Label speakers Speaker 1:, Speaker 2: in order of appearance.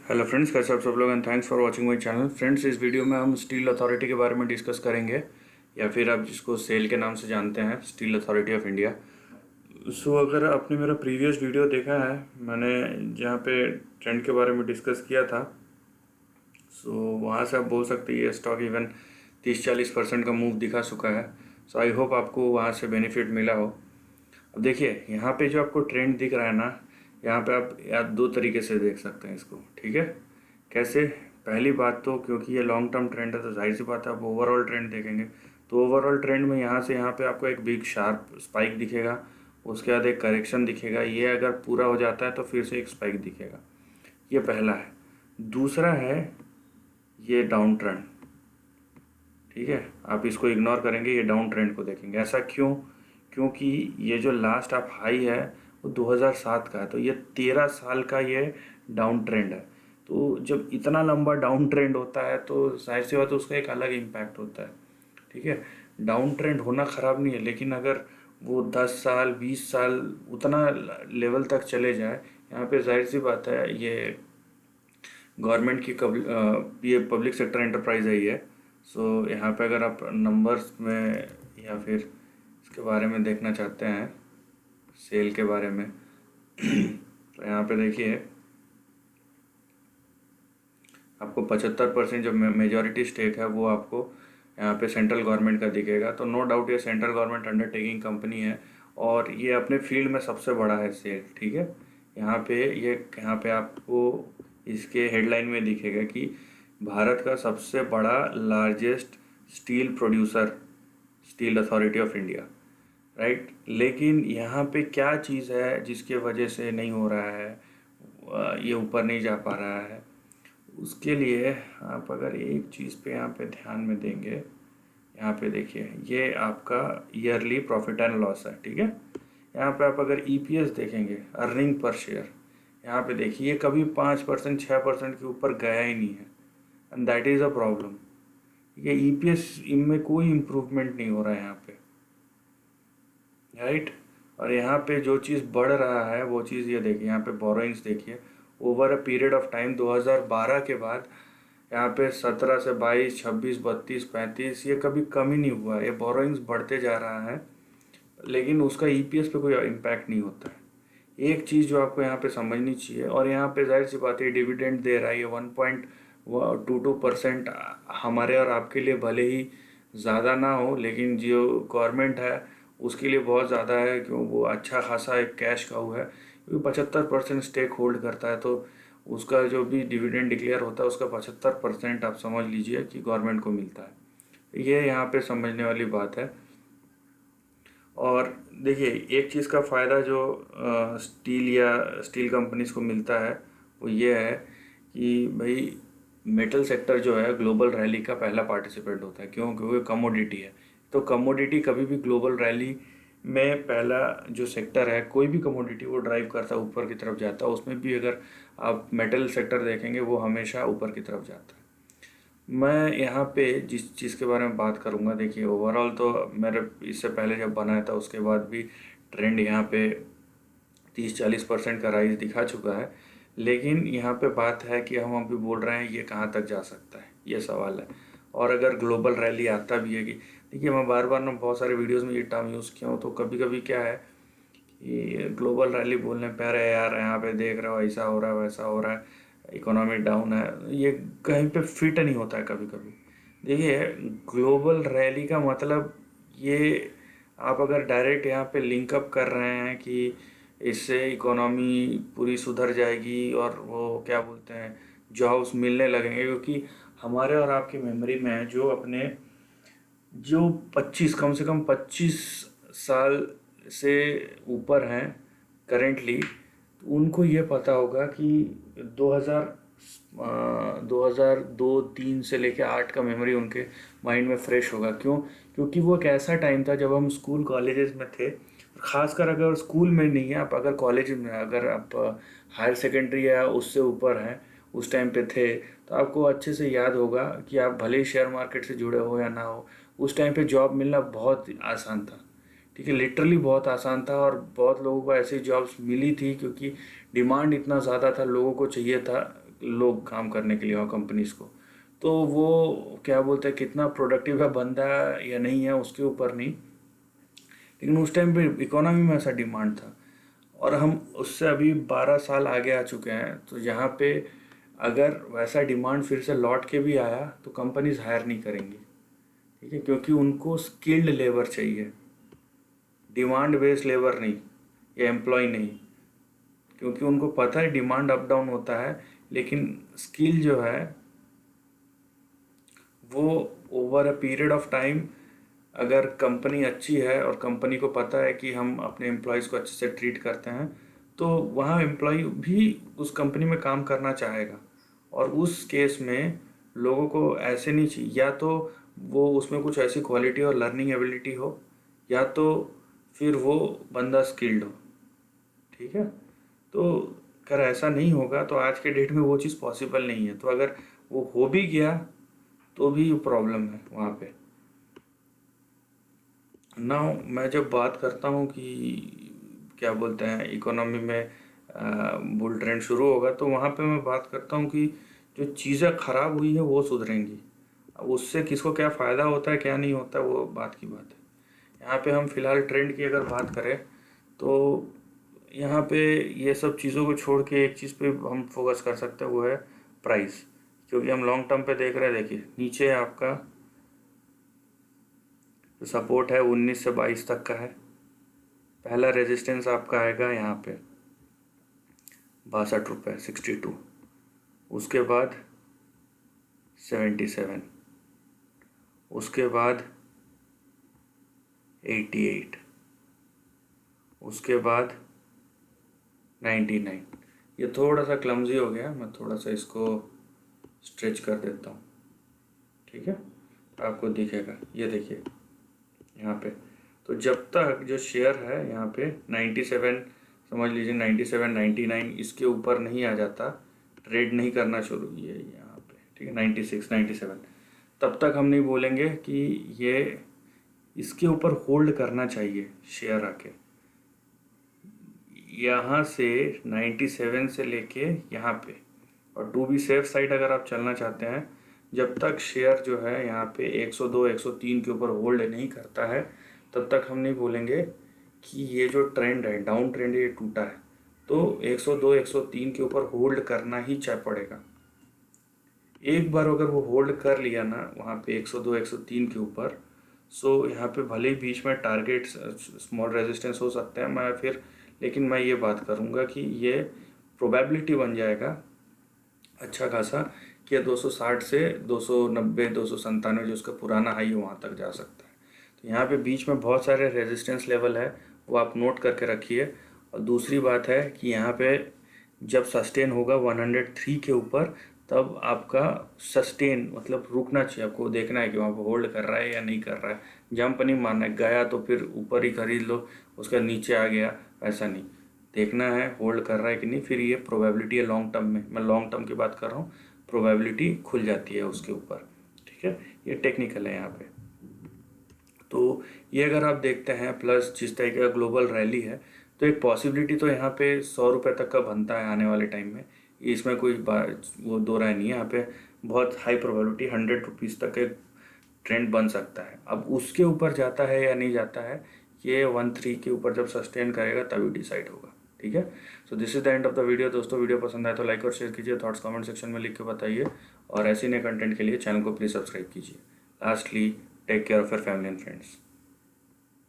Speaker 1: Hello friends, कैसे आप सब लोग and thanks for watching my channel. Friends, इस वीडियो में हम स्टील अथॉरिटी के बारे में डिस्कस करेंगे, या फिर आप जिसको सेल के नाम से जानते हैं, स्टील अथॉरिटी ऑफ इंडिया। सो अगर आपने मेरा प्रीवियस वीडियो देखा है, मैंने जहाँ पे ट्रेंड के बारे में डिस्कस किया था, सो वहाँ से आप बोल सकते हैं ये स्टॉक इवन 30-40% का मूव दिखा चुका है। सो आई होप आपको वहाँ से बेनिफिट मिला हो। अब देखिए, यहाँ पे जो आपको ट्रेंड दिख रहा है ना, यहाँ पे आप या दो तरीके से देख सकते हैं इसको, ठीक है। कैसे? पहली बात तो क्योंकि ये लॉन्ग टर्म ट्रेंड है तो जाहिर सी बात है आप ओवरऑल ट्रेंड देखेंगे, तो ओवरऑल ट्रेंड में यहाँ से यहाँ पे आपको एक बिग शार्प स्पाइक दिखेगा, उसके बाद एक करेक्शन दिखेगा। ये अगर पूरा हो जाता है तो फिर से एक स्पाइक दिखेगा। ये पहला है। दूसरा है ये डाउन ट्रेंड, ठीक है। आप इसको इग्नोर करेंगे, ये डाउन ट्रेंड को देखेंगे। ऐसा क्यों? क्योंकि ये जो लास्ट आप हाई है वो 2007 का है, तो ये 13 साल का ये डाउन ट्रेंड है। तो जब इतना लंबा डाउन ट्रेंड होता है तो जाहिर सी बात है उसका एक अलग इम्पैक्ट होता है, ठीक है। डाउन ट्रेंड होना ख़राब नहीं है, लेकिन अगर वो 10 साल 20 साल उतना लेवल तक चले जाए, यहाँ पे जाहिर सी बात है ये गवर्नमेंट की ये पब्लिक सेक्टर एंटरप्राइज है ये। सो यहाँ पे अगर आप नंबर्स में या फिर इसके बारे में देखना चाहते हैं, सेल के बारे में तो यहाँ पे देखिए, आपको 75% जो मेजॉरिटी स्टेक है वो आपको यहाँ पे सेंट्रल गवर्नमेंट का दिखेगा। तो नो डाउट ये सेंट्रल गवर्नमेंट अंडरटेकिंग कंपनी है और ये अपने फील्ड में सबसे बड़ा है सेल, ठीक है। यहाँ पे आपको इसके हेडलाइन में दिखेगा कि भारत का सबसे बड़ा largest steel producer, steel authority of India, right. लेकिन यहाँ पे क्या चीज़ है जिसके वजह से नहीं हो रहा है, ये ऊपर नहीं जा पा रहा है? उसके लिए आप अगर एक चीज़ पे यहाँ पे ध्यान में देंगे, यहाँ पे देखिए ये आपका ईयरली प्रॉफिट एंड लॉस है, ठीक है। यहाँ पे आप अगर ईपीएस देखेंगे, अर्निंग पर शेयर, यहाँ पे देखिए ये कभी 5% 6% के ऊपर गया ही नहीं है, and that is a problem. ये ईपीएस इनमें कोई इम्प्रूवमेंट नहीं हो रहा है यहाँ पे, राइट। और यहाँ पे जो चीज़ बढ़ रहा है वो चीज़ ये देखिए, यहाँ पे बोरोइंग्स देखिए, over a period of time 2012 के बाद यहाँ पे 17 से 22, 26, 32, 35 ये कभी कम ही नहीं हुआ। ये बोरोइंग्स बढ़ते जा रहा है, लेकिन उसका ईपीएस पे कोई इम्पैक्ट नहीं होता है। एक चीज़ जो आपको यहाँ पे समझनी चाहिए, और यहाँ पे जाहिर सी बात है डिविडेंड दे रहा है ये 1.22%। हमारे और आपके लिए भले ही ज़्यादा ना हो, लेकिन जो गवर्नमेंट है उसके लिए बहुत ज़्यादा है, क्यों वो अच्छा खासा एक कैश काऊ है, क्योंकि 75% स्टेक होल्ड करता है। तो उसका जो भी डिविडेंड डिक्लेयर होता है उसका 75% आप समझ लीजिए कि गवर्नमेंट को मिलता है। ये यहाँ पे समझने वाली बात है। और देखिए, एक चीज़ का फ़ायदा जो स्टील या स्टील कंपनीज को मिलता है वो ये है कि भाई मेटल सेक्टर जो है ग्लोबल रैली का पहला पार्टिसिपेंट होता है। क्यों? क्योंकि कमोडिटी है। तो कमोडिटी कभी भी ग्लोबल रैली में पहला जो सेक्टर है, कोई भी कमोडिटी वो ड्राइव करता है, ऊपर की तरफ जाता है। उसमें भी अगर आप मेटल सेक्टर देखेंगे वो हमेशा ऊपर की तरफ जाता है। मैं यहाँ पे जिस चीज़ के बारे में बात करूँगा, देखिए ओवरऑल तो मेरे इससे पहले जब बनाया था उसके बाद भी ट्रेंड यहाँ पे 30-40% का राइज दिखा चुका है। लेकिन यहाँ पे बात है कि हम अभी बोल रहे हैं ये कहाँ तक जा सकता है, ये सवाल है। और अगर ग्लोबल रैली आता भी है कि, देखिए मैं बार बार ना बहुत सारे वीडियोस में ये टर्म यूज़ किया हूँ, तो कभी कभी क्या है कि ग्लोबल रैली बोलने पे अरे यार यहाँ पे देख रहे हो ऐसा हो रहा है वैसा हो रहा है, इकोनॉमी डाउन है, ये कहीं पे फिट नहीं होता है कभी कभी। देखिए, ग्लोबल रैली का मतलब ये आप अगर डायरेक्ट यहाँ पे लिंकअप कर रहे हैं कि इससे इकोनॉमी पूरी सुधर जाएगी और वो क्या बोलते हैं जॉब्स मिलने लगेंगे, क्योंकि हमारे और आपकी मेमोरी में है जो अपने जो 25 कम से कम 25 साल से ऊपर हैं करेंटली, तो उनको ये पता होगा कि 2002-3 से लेके 8 का मेमोरी उनके माइंड में फ्रेश होगा। क्यों? क्योंकि वो एक ऐसा टाइम था जब हम स्कूल कॉलेजेस में थे। खासकर अगर स्कूल में नहीं है आप, अगर कॉलेज में, अगर आप हायर सेकेंडरी या उससे ऊपर हैं, उस टाइम पे थे, तो आपको अच्छे से याद होगा कि आप भले ही शेयर मार्केट से जुड़े हो या ना हो, उस टाइम पे जॉब मिलना बहुत आसान था, ठीक है। लिटरली बहुत आसान था, और बहुत लोगों को ऐसी जॉब्स मिली थी क्योंकि डिमांड इतना ज़्यादा था, लोगों को चाहिए था लोग काम करने के लिए वहाँ कंपनीज को, तो वो क्या बोलते हैं कितना प्रोडक्टिव है बंदा या नहीं है उसके ऊपर नहीं, लेकिन उस टाइम पे इकोनॉमी में ऐसा डिमांड था। और हम उससे अभी 12 साल आगे आ चुके हैं, तो यहाँ पे अगर वैसा डिमांड फिर से लौट के भी आया तो कंपनीज हायर नहीं करेंगी, ठीक है, क्योंकि उनको स्किल्ड लेबर चाहिए, डिमांड बेस्ड लेबर नहीं या एम्प्लॉय नहीं, क्योंकि उनको पता है डिमांड अप डाउन होता है, लेकिन स्किल जो है वो over a period of time, अगर कंपनी अच्छी है और कंपनी को पता है कि हम अपने एम्प्लॉयज़ को अच्छे से ट्रीट करते हैं, तो वहाँ एम्प्लॉय भी उस कंपनी में काम करना चाहेगा। और उस केस में लोगों को ऐसे नहीं चाहिए, या तो वो उसमें कुछ ऐसी क्वालिटी और लर्निंग एबिलिटी हो, या तो फिर वो बंदा स्किल्ड हो, ठीक है। तो अगर ऐसा नहीं होगा तो आज के डेट में वो चीज़ पॉसिबल नहीं है। तो अगर वो हो भी गया तो भी प्रॉब्लम है वहाँ पे। ना मैं जब बात करता हूँ कि क्या बोलते हैं इकोनॉमी में बुल ट्रेंड शुरू होगा, तो वहाँ पे मैं बात करता हूँ कि जो चीज़ें ख़राब हुई है वो सुधरेंगी। अब उससे किसको क्या फ़ायदा होता है क्या नहीं होता वो बात की बात है। यहाँ पे हम फिलहाल ट्रेंड की अगर बात करें तो यहाँ पे ये सब चीज़ों को छोड़ के एक चीज़ पे हम फोकस कर सकते हैं, वो है प्राइस। क्योंकि हम लॉन्ग टर्म पे देख रहे हैं, देखिए नीचे आपका जो सपोर्ट है 19 से 22 तक का है। पहला रेजिस्टेंस आपका आएगा यहाँ पे 62 रुपये 62, उसके बाद 77, उसके बाद 88, उसके बाद 99। ये थोड़ा सा क्लमजी हो गया, मैं थोड़ा सा इसको स्ट्रेच कर देता हूँ, ठीक है, आपको दिखेगा। ये देखिए यहाँ पे, तो जब तक जो शेयर है यहाँ पे 97, समझ लीजिए 97 99 इसके ऊपर नहीं आ जाता, ट्रेड नहीं करना शुरू, ये यहाँ पे ठीक है 96 97, तब तक हम नहीं बोलेंगे कि ये इसके ऊपर होल्ड करना चाहिए शेयर आके। यहाँ से 97 से लेके यहाँ पे, और टू बी सेफ साइड अगर आप चलना चाहते हैं, जब तक शेयर जो है यहाँ पे 102 103 के ऊपर होल्ड नहीं करता है, तब तक हम नहीं बोलेंगे कि ये जो ट्रेंड है डाउन ट्रेंड ये टूटा है। तो 102 103 के ऊपर होल्ड करना ही चाह पड़ेगा। एक बार अगर वो होल्ड कर लिया ना वहाँ पे 102 103 के ऊपर, सो यहाँ पे भले ही बीच में टारगेट स्मॉल रेजिस्टेंस हो सकते हैं, मैं फिर लेकिन मैं ये बात करूँगा कि ये प्रोबेबिलिटी बन जाएगा अच्छा खासा कि ये 260 से 290 297 जो उसका पुराना हाई है वहाँ तक जा सकता है। तो यहाँ पे बीच में बहुत सारे रेजिस्टेंस लेवल है, वो आप नोट करके रखिए। और दूसरी बात है कि यहाँ पे जब सस्टेन होगा 103 के ऊपर, तब आपका सस्टेन मतलब रुकना चाहिए, आपको देखना है कि वहाँ पर होल्ड कर रहा है या नहीं कर रहा है। जंप नहीं मारना है, गया तो फिर ऊपर ही खरीद लो, उसका नीचे आ गया ऐसा नहीं, देखना है होल्ड कर रहा है कि नहीं। फिर ये प्रोबेबिलिटी है लॉन्ग टर्म में, मैं लॉन्ग टर्म की बात कर रहा हूँ, प्रोबेबिलिटी खुल जाती है उसके ऊपर, ठीक है। ये टेक्निकल है यहाँ पे। तो ये अगर आप देखते हैं, प्लस जिस तरीके का ग्लोबल रैली है, तो एक पॉसिबिलिटी तो यहाँ पे 100 रुपये तक का बनता है आने वाले टाइम में, इसमें कोई वो दो राय नहीं है। यहाँ पे बहुत हाई प्रोबेबिलिटी 100 रुपीज़ तक एक ट्रेंड बन सकता है। अब उसके ऊपर जाता है या नहीं जाता है, ये 13 के ऊपर जब सस्टेन करेगा तभी डिसाइड होगा, ठीक है। So this is the end of the video. दोस्तों वीडियो पसंद आए तो लाइक और शेयर कीजिए, थॉट्स कमेंट सेक्शन में लिख के बताइए, और ऐसे नए कंटेंट के लिए चैनल को प्लीज़ सब्सक्राइब कीजिए। Lastly, take care of your family and friends.